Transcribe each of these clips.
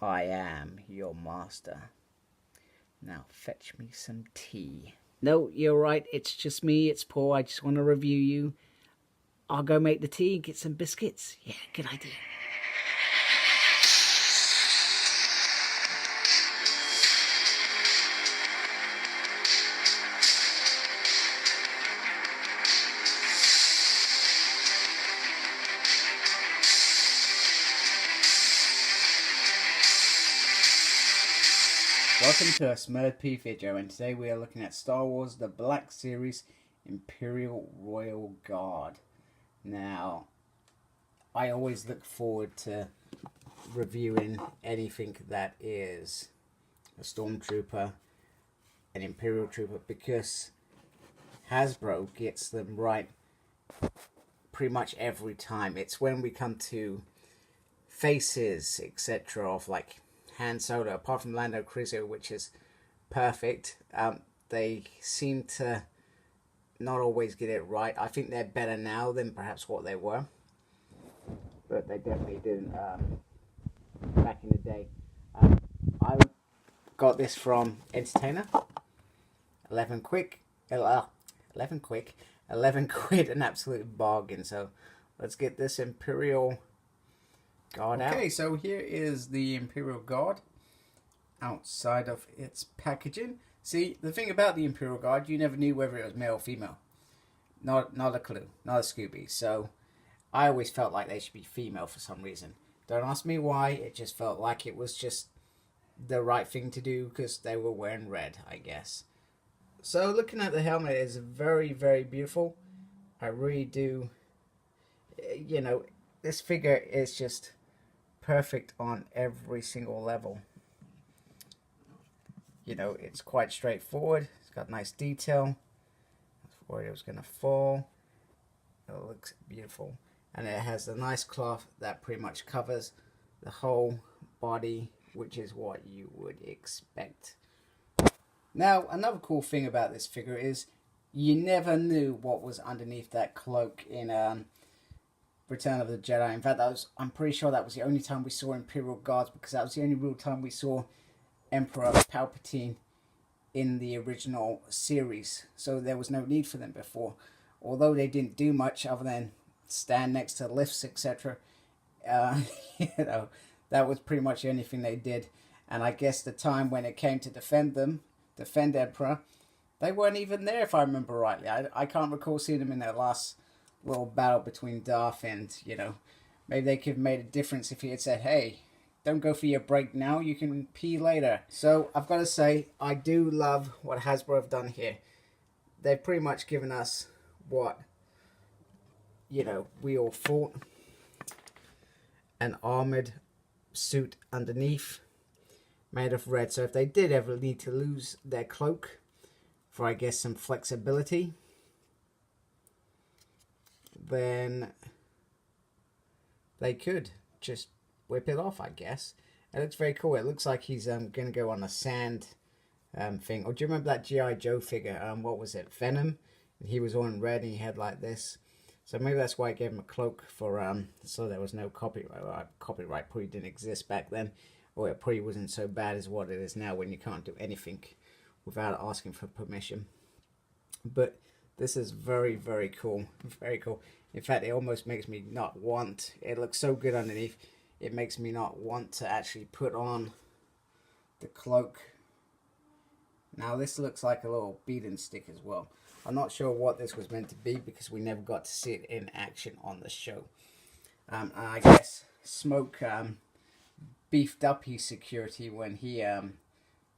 I am your master. Now fetch me some tea. No, you're right. It's just me. It's Paul. I just want to review you. I'll go make the tea and get some biscuits. Yeah, good idea. Welcome to a Smurd P video, and today we are looking at Star Wars The Black Series Imperial Royal Guard. Now, I always look forward to reviewing anything that is a Stormtrooper, an Imperial Trooper, because Hasbro gets them right pretty much every time. It's when we come to faces, etc., of like Han Solo, apart from Lando Calrissian, which is perfect, they seem to not always get it right. I think they're better now than perhaps what they were, but they definitely didn't back in the day. I got this from Entertainer, 11 quid, an absolute bargain. So let's get this Imperial Guard out. Okay, so here is the Imperial Guard outside of its packaging. See, the thing about the Imperial Guard, you never knew whether it was male or female. Not a clue, not a Scooby. So I always felt like they should be female for some reason. Don't ask me why, it just felt like it was just the right thing to do because they were wearing red, I guess. So looking at the helmet is very, very beautiful. I really do, you know, this figure is just perfect on every single level. You know, it's quite straightforward. It's got nice detail. That's where it was going to fall. It looks beautiful. And it has a nice cloth that pretty much covers the whole body, which is what you would expect. Now, another cool thing about this figure is you never knew what was underneath that cloak in Return of the Jedi. In fact, I'm pretty sure that was the only time we saw Imperial Guards, because that was the only real time we saw Emperor Palpatine in the original series. So there was no need for them before. Although they didn't do much other than stand next to lifts, etc. You know, that was pretty much the only thing they did. And I guess the time when it came to defend Emperor, they weren't even there, if I remember rightly. I can't recall seeing them in their last little battle between Darth and, you know, maybe they could have made a difference if he had said, hey, don't go for your break now, you can pee later. So I've got to say, I do love what Hasbro have done here. They've pretty much given us what, you know, we all thought. An armored suit underneath, made of red. So if they did ever need to lose their cloak for, I guess, some flexibility, then they could just whip it off, I guess. It looks very cool. It looks like he's going to go on a sand thing. Or do you remember that G.I. Joe figure? What was it? Venom? He was all in red and he had like this. So maybe that's why I gave him a cloak for, so there was no copyright. Copyright probably didn't exist back then. Or it probably wasn't so bad as what it is now when you can't do anything without asking for permission. But this is very, very cool. Very cool. In fact, it almost makes me not want. It looks so good underneath. It makes me not want to actually put on the cloak. Now, this looks like a little beating stick as well. I'm not sure what this was meant to be because we never got to see it in action on the show. And I guess Smoke beefed up his security when he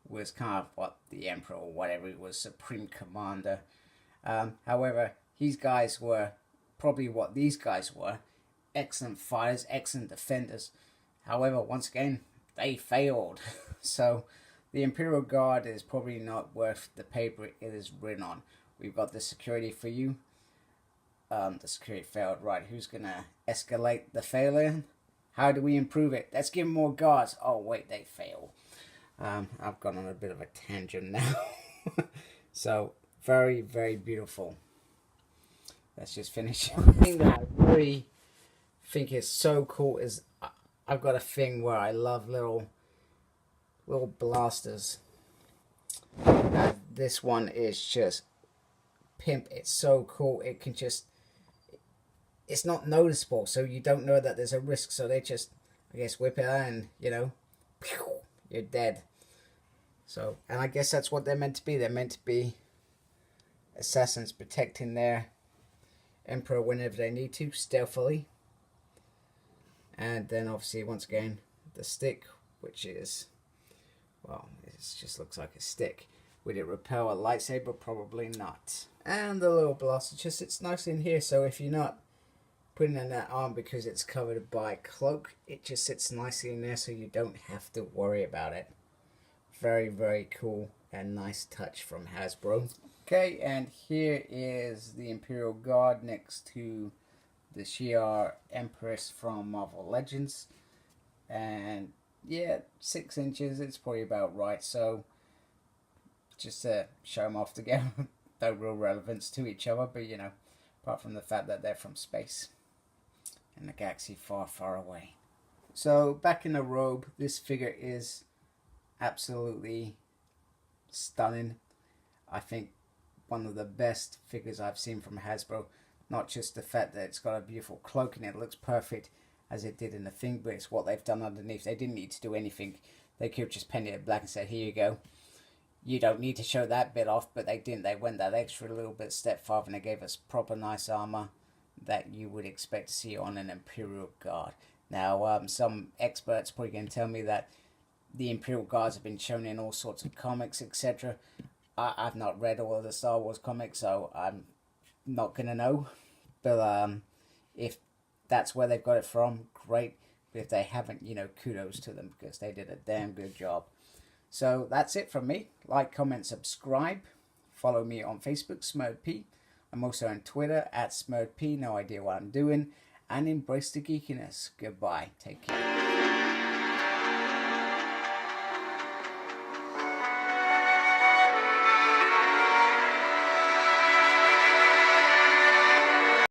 was kind of what the Emperor or whatever he was, Supreme Commander. However, these guys were probably what these guys were. Excellent fighters, excellent defenders. However, once again, they failed. So, the Imperial Guard is probably not worth the paper it is written on. We've got the security for you. The security failed. Right, who's going to escalate the failure? How do we improve it? Let's give them more guards. Oh, wait, they fail. I've gone on a bit of a tangent now. So, very, very beautiful. Let's just finish. The thing that I really think is so cool is I've got a thing where I love little little blasters. This one is just pimp. It's so cool. It can just, it's not noticeable, so you don't know that there's a risk. So they just, I guess, whip it out and, you know, you're dead. So, and I guess that's what they're meant to be. They're meant to be assassins protecting their emperor whenever they need to, stealthily. And then obviously, once again, the stick, which is, well, it just looks like a stick. Would it repel a lightsaber? Probably not. And the little blaster just sits nicely in here, so if you're not putting in that arm because it's covered by a cloak, it just sits nicely in there so you don't have to worry about it. Very, very cool and nice touch from Hasbro. Okay, and here is the Imperial Guard next to the Shi'ar Empress from Marvel Legends. And yeah, 6 inches, it's probably about right. So just to show them off together. No real relevance to each other, but you know, apart from the fact that they're from space in a galaxy far, far away. So back in the robe, this figure is absolutely stunning. I think one of the best figures I've seen from Hasbro. Not just the fact that it's got a beautiful cloak and it looks perfect as it did in the thing, but it's what they've done underneath. They didn't need to do anything. They could have just painted it black and said, here you go. You don't need to show that bit off, but they didn't. They went that extra little bit step farther and they gave us proper nice armor that you would expect to see on an Imperial Guard. Now, some experts probably going to tell me that the Imperial Guards have been shown in all sorts of comics, etc. I've not read all of the Star Wars comics, so I'm not going to know. But if that's where they've got it from, great. But if they haven't, you know, kudos to them because they did a damn good job. So that's it from me. Like, comment, subscribe. Follow me on Facebook, SmurredP. I'm also on Twitter, @SmurredP. No idea what I'm doing. And embrace the geekiness. Goodbye. Take care.